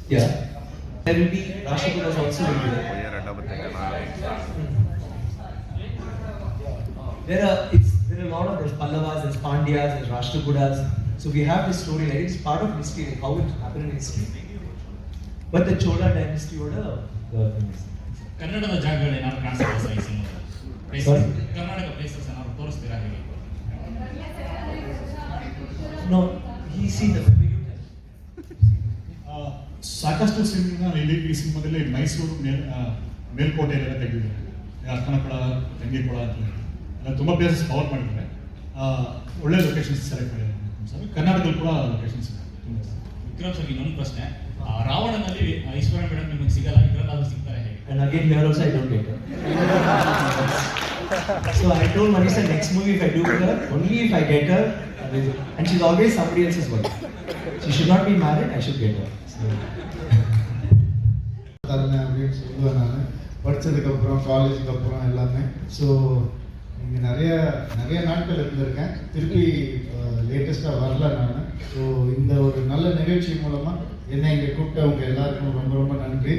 Yeah. There will be Rashtrakutas also will be there. There are a lot of there's Pallavas, there's Pandyas, there's Rashtrakutas. So we have this story, like it's part of history, like how it happened in history. But the Chola dynasty order, ಕನ್ನಡದ ಜಾಗಗಳು ಏನಾದ್ರು ಕಾಣಿಸ್ತಾ sir ಈ ಸಿನಿಮಾದಲ್ಲಿ Karnataka places ಏನಾದ್ರು ತೋರಿಸ್ತೀರಾ ಹೇಗೆ No, he's seen the movie. ಸಾಕಷ್ಟು cinema ಈ ಸಿನಿಮಾದಲ್ಲಿ ಮೈಸೂರು ಮೇಲ್ಕೋಟೆ ಎಲ್ಲ ತೆಗೆದಿದ್ದಾರೆ, ಅಕ್ಕನಕೊಳ, ತಂಗಿಕೊಳ ಅಂತ ಎಲ್ಲ ತುಂಬ ಪ್ಲೇಸಸ್ ಕವರ್ ಮಾಡಿದ್ದಾರೆ. ಒಳ್ಳೆ ಲೊಕೇಶನ್ಸ್ ಸೆಲೆಕ್ಟ್ ಮಾಡಿದ್ದಾರೆ ಸರ್. ಕರ್ನಾಟಕದಲ್ಲಿ ಕೂಡ ಲೊಕೇಶನ್ಸ್ ಇದೆ. ವಿಕ್ರಮ್ ಸರ್ ಇನ್ನೊಂದು ಪ್ರಶ್ನೆ, ರಾವಣನಲ್ಲಿ ಐಶ್ವರ್ಯ ಮೇಡಮ್ ನಿಮಗೆ ಸಿಗಲ್ಲ, ಇದರಲ್ಲಿ ಸಿಗ್ತಾರೆ ಹೇಗೆ? And again here also I don't get her. So I told Manisha next movie if I do with her, only if I get her, and she's always somebody else's wife. She should not be married, I should get her. அப்படின்னு சொல்லுவேன் நான் படித்ததுக்கப்புறம் காலேஜுக்கு அப்புறம் எல்லாமே. So இங்கே நிறைய நாட்கள் இருந்திருக்கேன், திருப்பி லேட்டஸ்ட்டாக வரல நான். ஸோ இந்த ஒரு நல்ல நிகழ்ச்சி மூலமாக என்னை இங்கே கூப்பிட்டவங்க எல்லாருக்கும் ரொம்ப ரொம்ப நன்றி.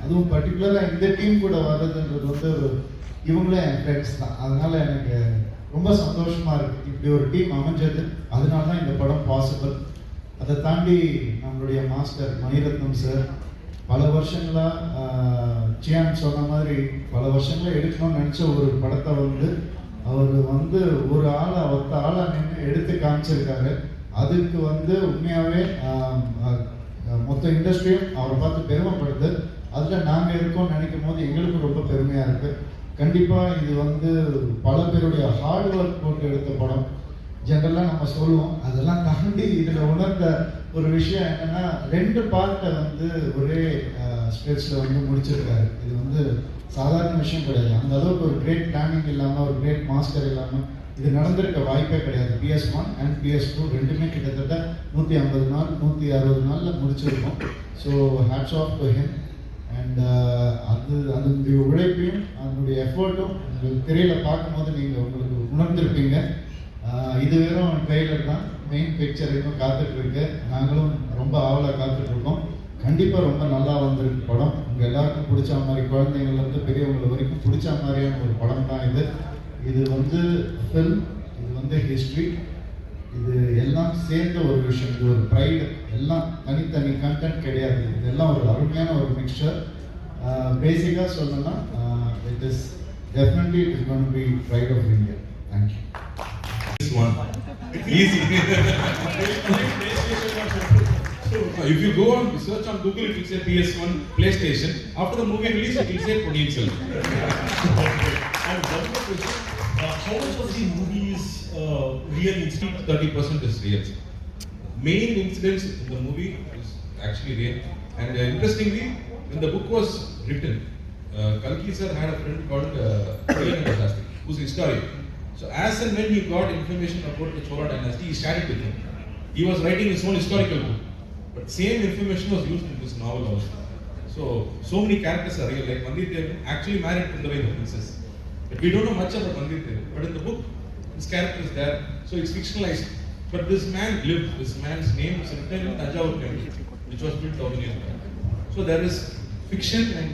அதுவும் பர்டிகுலராக இந்த டீம் கூட வர்றதுன்றது வந்து இவங்களும் என் ஃப்ரெண்ட்ஸ் தான், அதனால எனக்கு ரொம்ப சந்தோஷமாக இருக்குது. இப்படி ஒரு டீம் அமைஞ்சது, அதனால தான் இந்த படம் பாசிபிள். அதை தாண்டி நம்மளுடைய மாஸ்டர் மணிரத்னம் சார் பல வருஷங்களாக சியான் சொன்ன மாதிரி பல வருஷங்களாக எடுக்கணும்னு நினச்ச ஒரு படத்தை வந்து அவர் வந்து ஒரு ஒத்த ஆளாக நின்று எடுத்து காமிச்சிருக்காரு. அதுக்கு வந்து உண்மையாகவே மொத்த இண்டஸ்ட்ரியும் அவரை பார்த்து பெருமைப்படுது. அதில் நாங்கள் இருக்கோம்னு நினைக்கும் போது எங்களுக்கும் ரொம்ப பெருமையாக இருக்குது. கண்டிப்பாக இது வந்து பல பேருடைய ஹார்ட் ஒர்க் போட்டு எடுத்த படம். ஜென்ரலாக நம்ம சொல்லுவோம், அதெல்லாம் தாண்டி இதில் உணர்ந்த ஒரு விஷயம் என்னென்னா 2 பார்ட்டை வந்து ஒரே ஸ்ட்ரெச்சில் வந்து முடிச்சிருக்காரு. இது வந்து சாதாரண விஷயம் கிடையாது. அந்த அளவுக்கு ஒரு கிரேட் பிளானிங் இல்லாமல், ஒரு கிரேட் மாஸ்டர் இல்லாமல் இது நடந்திருக்க வாய்ப்பே கிடையாது. PS1 அண்ட் PS2 ரெண்டுமே கிட்டத்தட்ட 150 நாள் 160 நாளில் முடிச்சிருக்கோம். So hats off to him. And அதனுடைய உழைப்பையும் அதனுடைய எஃபர்ட்டும் உங்களுக்கு திரையில் பார்க்கும்போது நீங்கள் உங்களுக்கு உணர்ந்திருப்பீங்க. இது வெறும் ட்ரெய்லர் தான், மெயின் பிக்சர் இன்னும் காத்துட்ருக்கு. நாங்களும் ரொம்ப ஆவலாக காத்துட்ருக்கோம். கண்டிப்பாக ரொம்ப நல்லா வந்திருக்கு படம். உங்கள் எல்லாருக்கும் பிடிச்ச மாதிரி, குழந்தைங்கள்லேருந்து பெரியவங்க வரைக்கும் பிடிச்ச மாதிரியான ஒரு படம் தான் இது. இது வந்து ஃபில்ம், இது வந்து ஹிஸ்ட்ரி, இது எல்லாம் சேர்ந்த ஒரு விஷயம். இது ஒரு ப்ரைடு, எல்லாம் தனித்தனி கண்டென்ட் கிடையாது. இதெல்லாம் ஒரு அருமையான ஒரு மிக்சர். பேசிக்காக சொல்லணும்னா it is definitely it is going to be pride of India. Thank you. Easy. If you go on search on Google, it will say PS1 PlayStation. After the movie release, it will say Ponniyin Selvan. And one more question, how much of the movie is real incident? 30% is real. Main incidents in the movie is actually real. And interestingly, when the book was written, Kalki sir had a friend called Priyanka Shastri, who's a historian. So as and when he got information about the Chola dynasty, he shared it with him. He was writing his own historical book, but same information was used in this novel also. So many characters are real. Like Vandiyathevan actually married Kundavai the princess, but we don't know much about Vandiyathevan. But in the book, his character is there, so it's fictionalized. But this man lived. This man's name is written in Tanjavur temple, which was built 1000 years ago. So there is fiction and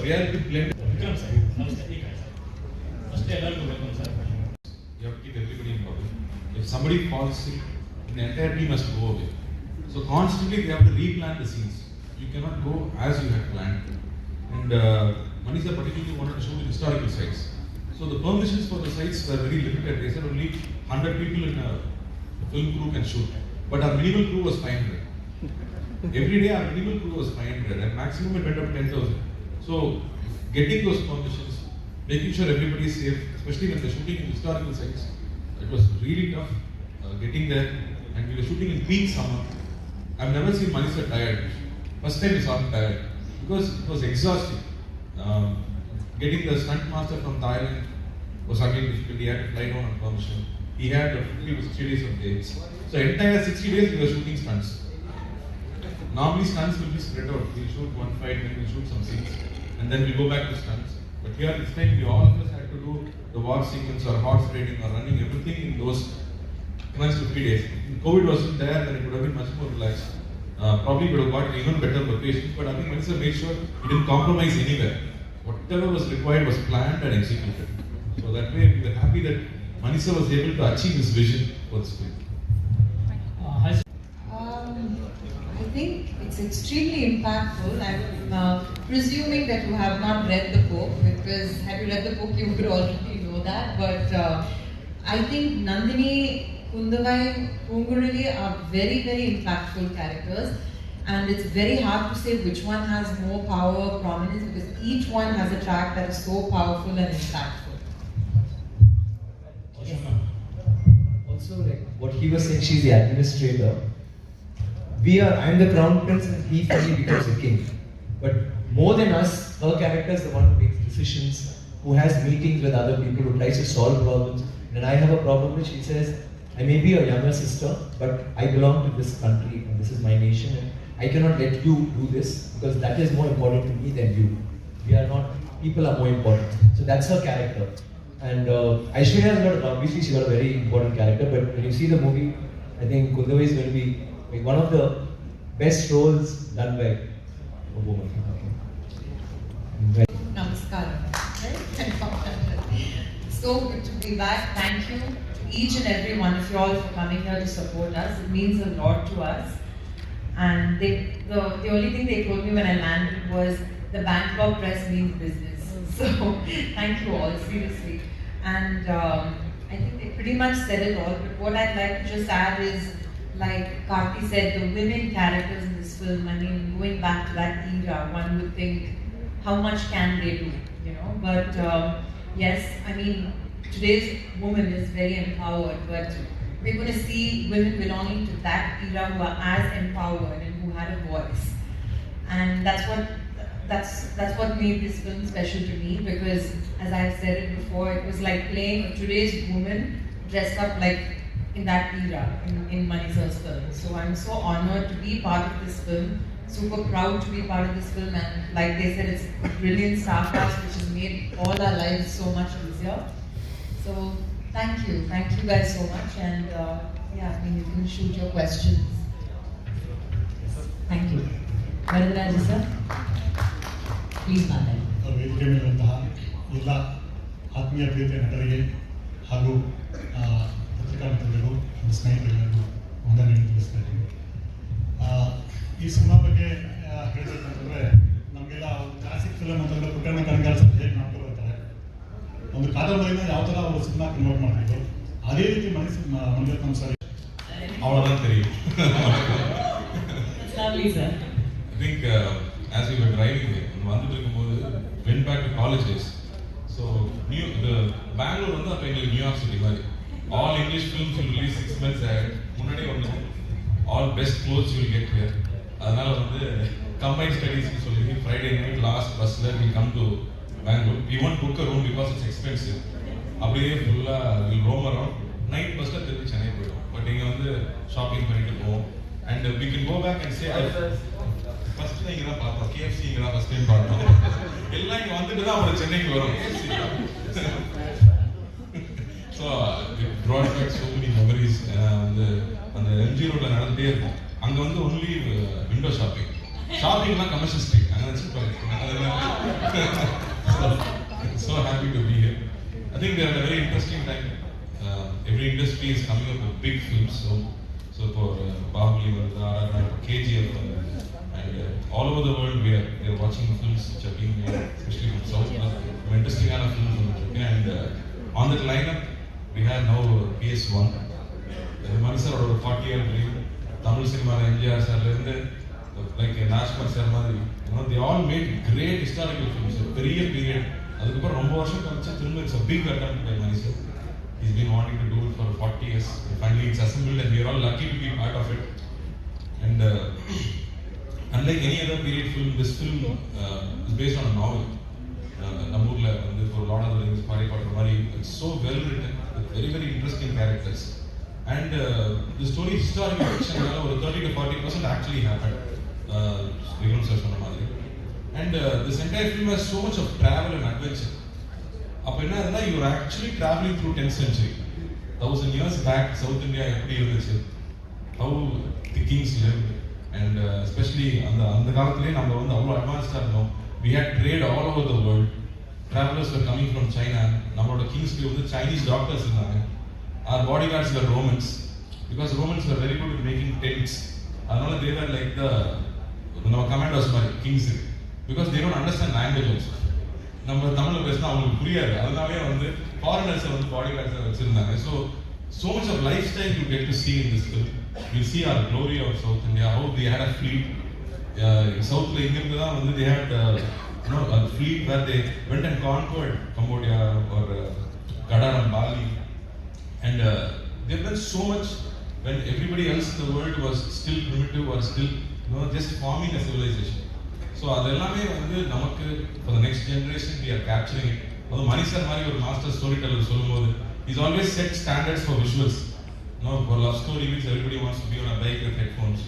reality blended. Vikram sir ನಮಸ್ತೆ. ಈಗ first ಎಲ್ಲರಿಗೂ welcome sir. You have to keep everybody involved. If somebody falls sick, the entire team has to go away. So constantly they have to replan the scenes. You cannot go as you had planned. And Manisha particularly wanted to show the historical sites. So the permissions for the sites were very limited. They said only 100 people in a film crew can shoot. But our minimal crew was 500. Every day our minimal crew was 500 and maximum it went up to 10,000. So getting those permissions, making sure everybody is safe, especially when they're shooting in historical sites, it was really tough getting there. And we were shooting in peak summer. I've never seen Manisha tired. First time we saw him tired because it was exhausting. Getting the stunt master from Thailand was again difficult. He had to fly down on permission. He had 50 to 60 days of dates. So entire 60 days we were shooting stunts. Normally stunts will be spread out. We'll shoot one fight, then we'll shoot some scenes, and then we'll go back to stunts. But here this time all of us had to do the war sequence or horse riding or running, everything in those 50 days. If COVID wasn't there, then it would have been much more relaxed. Probably would have got even better locations, but I think Manisha made sure he didn't compromise anywhere. Whatever was required was planned and executed. So that way we were happy that Manisha was able to achieve his vision for the film. I think it's extremely impactful. I'm presuming that you have not read the book, because had you read the book, you would already know that. But I think Nandini, Kundavai, Pungurali are very, very impactful characters. And it's very hard to say which one has more power, prominence, because each one has a track that is so powerful and impactful. Also, like what he was saying, she's the administrator. I'm the crown prince and he finally becomes the king. But more than us, her character is the one who makes decisions, who has meetings with other people, who tries to solve problems. When I have a problem, she says, I may be a younger sister, but I belong to this country and this is my nation, and I cannot let you do this because that is more important to me than you. We are not, people are more important. So that's her character. And Aishwarya has got, obviously she got a very important character, but when you see the movie, I think Kundavai is going to be like one of the best roles done by a woman. Namaskaram. So good to be back. Thank you each and every one of you all for coming here to support us. It means a lot to us. And the only thing they told me when I landed was the Bangkok press means business. So thank you all, seriously. And I think they pretty much said it all. But what I'd like to just add is, like Karthi said, the women characters in this film, I mean, going back to that era, one would think, how much can they do, you know? But yes, I mean, today's woman is very empowered, but we're going to see women belonging to that era who are as empowered and who had a voice. And that's what made this film special to me, because as I've said it before, it was like playing today's woman dressed up like in that era, in Manisha's film. So I'm so honored to be part of this film, super proud to be part of this film, and like they said, it's a brilliant star cast which has made all our lives so much easier. So thank you guys so much, and yeah, I mean, you can shoot your questions. Thank you. Varadaraja sir, please ಮಾತಾಡಿ. ವೇದಿಕೆ ಮೇಲಿರುವಂತಹ ಎಲ್ಲ ಆತ್ಮೀಯ ಪ್ರೀತಿಯ ನಟರಿಗೆ ಹಾಗೂ ಪತ್ರಿಕಾ ಮಿತ್ರರಿಗೂ ನಮ್ಮ ಸ್ನೇಹಿತರಿಗೂ ವಂದನೆಯನ್ನು ತಿಳಿಸ್ತಾ ಇದ್ದೀನಿ. ಈ ಸಿನಿಮಾ ಬಗ್ಗೆ ಹೇಳಬೇಕಂತಂದರೆ, ನಮಗೆಲ್ಲ ಕ್ಲಾಸಿಕ್ ಫಿಲಮ್ ಅಂತಂದರೆ ಪುಟ್ಟಣ್ಣ ಕಣಗಾಲ್ ಸರ್ ಹೇಗೆ ಮಾಡ್ಕೊಳ್ತಾರೆ, ಒಂದು ಕಾದಂಬರಿನ ಯಾವ ಥರ ಅವರು ಸಿನಿಮಾ ಕನ್ವರ್ಟ್ ಮಾಡ್ತಿದ್ರು, ಅದೇ ರೀತಿ ಮಣಿರತ್ನಂ ಸರ್ அவ்வளோதான் தெரியும். Lovely sir. I think as we were driving there, வந்துட்டு இருக்கும்போது went back to college days. So Bangalore வந்து அப்போ எங்களுக்கு நியூயார்க் சிட்டி மாதிரி. All English films will release 6 months ahead. முன்னாடியே வந்து all best clothes you will get here. அதனால வந்து combined studies சொல்லி Friday night last busல we come to Bangalore. We won't book a room because it's expensive. அப்படியே ஃபுல்லா we roam around. Night busல திருப்பி சென்னை போயிடும். But இங்க வந்து ஷாப்பிங் பண்ணிட்டு போவோம். And we can go back and say first time இங்க தான் பார்த்தோம், KFC இங்க தான் first time பார்த்தோம். எல்லாம் இங்க வந்துட்டு தான் அப்புறம் சென்னைக்கு வரோம். So it brought back so many memories. அந்த MG ரோட்ல நடந்துட்டே இருக்கும். அங்க வந்து only window shopping. ஷாப்பிங்லாம் கமர்ஷியல் ஸ்ட்ரீட் அங்க வச்சிருப்பாங்க. So happy to be here. I think we are at a very interesting time. Every industry is coming up with big films. So for Bahubali, RRR, KGF, and all over the world we are watching films which are being made, especially from South. Some interesting kind of films. And on that lineup, we have now PS1. Manisha wrote a 40-year dream. Tamil cinema, NGR sir, like Nashman sir, they all made great historical films. A period. அதுக்கப்புறம் ரொம்ப வருஷம் கழிச்சு திரும்ப it's a big attempt by Manisha. He's been wanting to do it for 40 years. Finally it's assembled and we are all lucky to be part of it. And unlike any other period film, this film is based on a novel. நம்ம ஊர்ல வந்து for Lord of the Rings, Harry Potter மாதிரி, it's so well written with very very interesting characters. And the story is historical fiction. ஒரு 30 to 40% actually happened. Vikram sir சொன்ன மாதிரி. And this entire film has so much of travel and adventure. அப்போ என்ன ஆகுதுன்னா, you are actually traveling through 10th century. 1000 years back, South India எப்படி இருந்துச்சு, how the kings lived, and especially அந்த காலத்திலே நம்ம வந்து அவ்வளோ அட்வான்ஸ்டாக இருந்தோம். We had trade all over the world. Travelers were coming from China. நம்மளோட கிங்ஸ்க்கு வந்து Chinese doctors இருந்தாங்க. Our bodyguards were Romans because Romans were very good at making tents. அதனால they were like நம்ம கமாண்டர்ஸ் மாதிரி Kings because they don't understand language also. நம்ம தமிழ்ல பேசினா அவங்களுக்கு புரியாது. அதனாலே வந்து ஃபாரினர்ஸை வந்து பாடிகார்ட்ஸை வச்சிருந்தாங்க. So much of lifestyle you get to see in this film. You see our glory of South India, how they had a fleet. Southல இங்கிருந்து தான் வந்து they had a fleet where they went and conquered Cambodia or Kadaram, Bali, and they've done so much when everybody else in the world was still primitive or still just forming a civilization. So அதெல்லாமே வந்து நமக்கு for the next generation we are capturing it. அது மணி sir மாதிரி ஒரு master story teller சொல்லும்போது he's always set standards for visuals. For love story means everybody wants to be on a bike with headphones.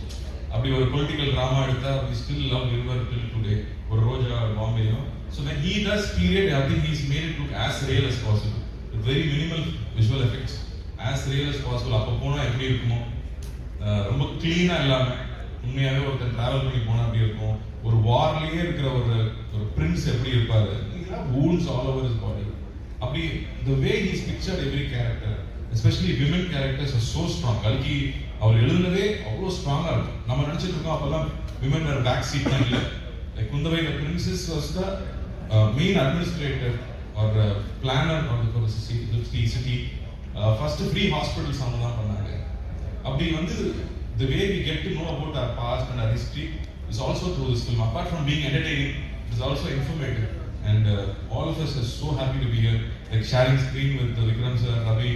அப்படி ஒரு political drama எடுத்தா we still love river till today. ஒரு ரோஜா பாம்பேயும். So when he does period, I think he's made it look as real as possible with very minimal visual effects. As real as possible. அப்போ போனால் எப்படி இருக்குமோ ரொம்ப க்ளீனாக இல்லாமல் உண்மையாகவே ஒருத்தர் ட்ராவல் பண்ணி போனால் அப்படி இருக்கும். ஒரு வார்லேயே இருக்கிற ஒரு பிரின்ஸ் எப்படி இருப்பாரு, wounds all over his body. அப்படி the way he's pictured every character, especially women characters are so strong. கல்கி அவர் எழுதுனதே அவ்வளோ ஸ்ட்ராங்காக இருக்கும். நம்ம நினச்சிட்டு இருக்கோம் அப்போல்லாம் women were back seat தான் இல்லை. Like Kundavai, the princess was the main administrator or planner for the city. First free hospitals அவங்க தான் பண்ணாங்க. அப்படி வந்து the way we get to know about our past and our history is also through this film. Apart from being entertaining, it is also informative. And all of us are so happy to be here, like sharing screen with Vikram sir, Ravi.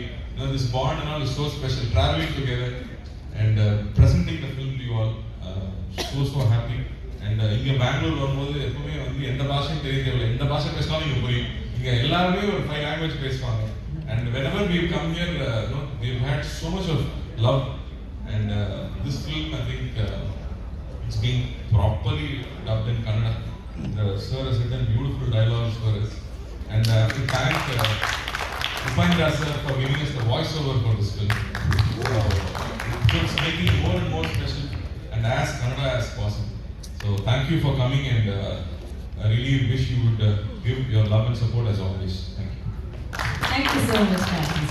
This bond and all is so special. Traveling together and presenting the film to you all. So happy. And இங்கே பெங்களூர் வரும்போது எப்பவுமே வந்து எந்த பாஷையும் தெரிய தேவையில்லை. எந்த பாஷை பேசினாலும் இங்கே புரியும். இங்கே எல்லாருமே ஒரு 5 language பேசுவாங்க. And whenever we come here, we've had so much of love. And this film, I think, it's been properly dubbed in Kannada. Sir has written beautiful dialogues for us. And I have to thank Upendra sir for giving us the voiceover for this film. It's making it more and more special and as Kannada as possible. So thank you for coming, and I really wish you would give your love and support as always. Thank you. Thank you so much, Kathy.